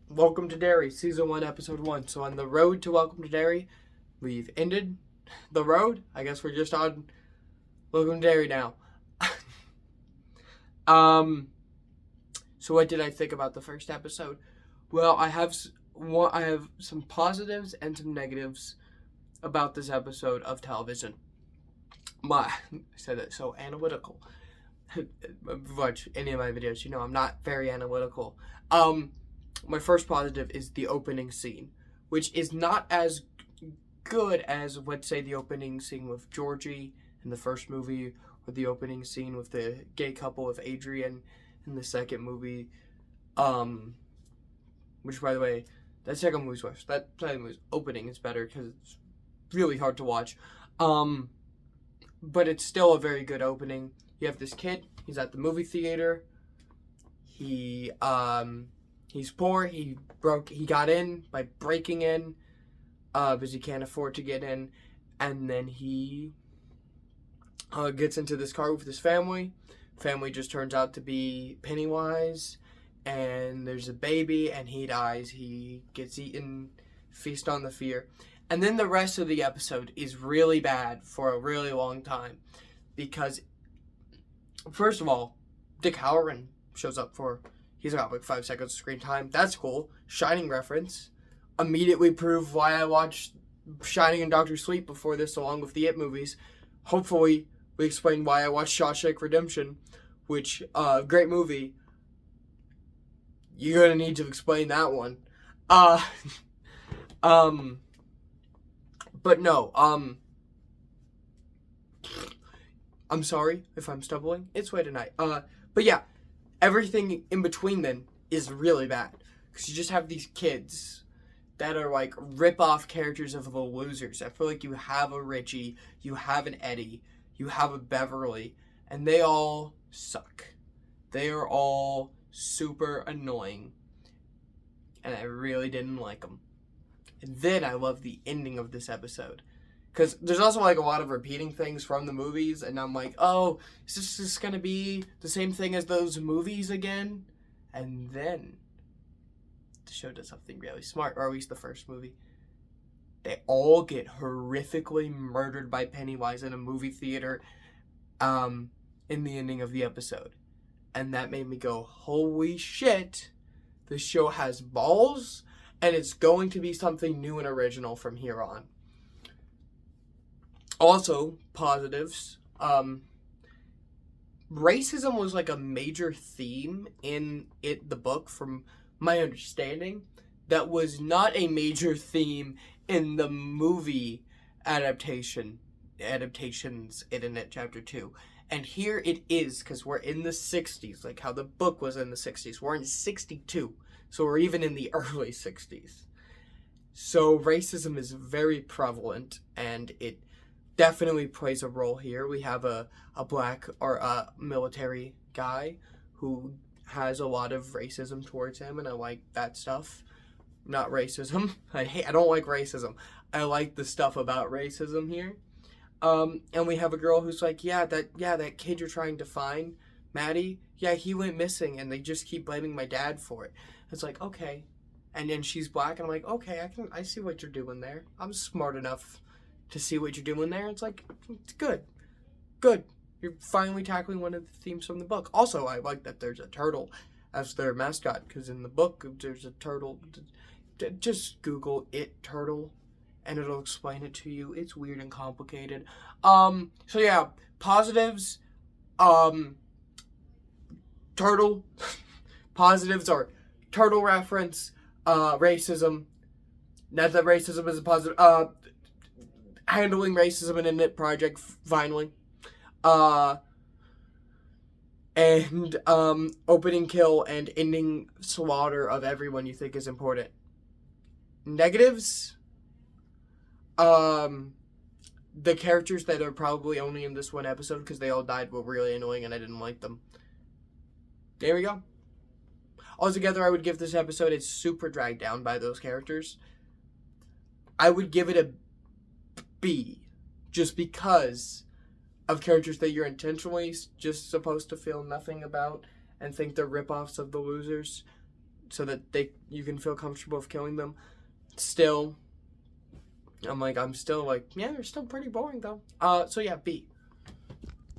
Welcome to Derry, Season 1, Episode 1. So on the road to Welcome to Derry, we've ended the road. I guess we're just on Welcome to Derry now. um, so what did I think about the first episode? Well, I have some positives and some negatives about this episode of television. I said it so analytical. If you watch any of my videos, you know I'm not very analytical. My first positive is the opening scene, which is not as good as, let's say, the opening scene with Georgie in the first movie, or the opening scene with the gay couple with Adrian in the second movie. Which, by the way, that second movie's worse. That second movie's opening is better because it's really hard to watch. But it's still a very good opening. You have this kid. He's at the movie theater. He's poor. He got in by breaking in, because he can't afford to get in, and then he gets into this car with his family. Family just turns out to be Pennywise, and there's a baby, and he dies. He gets eaten. Feast on the fear. And then the rest of the episode is really bad for a really long time, because, first of all, Dick Halloran shows up he's got like 5 seconds of screen time. That's cool. Shining reference. Immediately prove why I watched Shining and Doctor Sleep before this, along with the It movies. Hopefully, we explain why I watched Shawshank Redemption, which, great movie. You're gonna need to explain that one. But no, I'm sorry if I'm stumbling. It's late at night. But yeah, everything in between then is really bad. Because you just have these kids that are like rip-off characters of the losers. I feel like you have a Richie, you have an Eddie, you have a Beverly, and they all suck. They are all super annoying. And I really didn't like them. And then I love the ending of this episode. Because there's also like a lot of repeating things from the movies. And I'm like, oh, is this just going to be the same thing as those movies again? And then the show does something really smart. Or at least the first movie. They all get horrifically murdered by Pennywise in a movie theater in the ending of the episode. And that made me go, holy shit. This show has balls. And it's going to be something new and original from here on. Also, positives. Racism was like a major theme in the book, from my understanding. That was not a major theme in the movie adaptations in it, Chapter 2. And here it is, because we're in the 60s, like how the book was in the 60s. We're in 62. So we're even in the early 60s. So racism is very prevalent, and it definitely plays a role here. We have a black or a military guy who has a lot of racism towards him, and I like that stuff. Not racism. I don't like racism. I like the stuff about racism here. And we have a girl who's like, that kid you're trying to find, Maddie, he went missing, and they just keep blaming my dad for it. It's like, okay. And then she's black, and I'm like, okay, I see what you're doing there. I'm smart enough to see what you're doing there. It's like, it's good. Good. You're finally tackling one of the themes from the book. Also, I like that there's a turtle as their mascot, because in the book, there's a turtle. Just Google It Turtle, and it'll explain it to you. It's weird and complicated. So yeah, positives, turtle. Positives are turtle reference, racism. Not that racism is a positive. Handling racism in a knit project, finally. And opening kill and ending slaughter of everyone you think is important. Negatives, the characters that are probably only in this one episode because they all died were really annoying and I didn't like them. There we go. Altogether, I would give this episode, it's super dragged down by those characters. I would give it a B, just because of characters that you're intentionally just supposed to feel nothing about and think they're ripoffs of the losers. so that you can feel comfortable with killing them. Still, I'm still like, yeah, they're still pretty boring though. So yeah, B.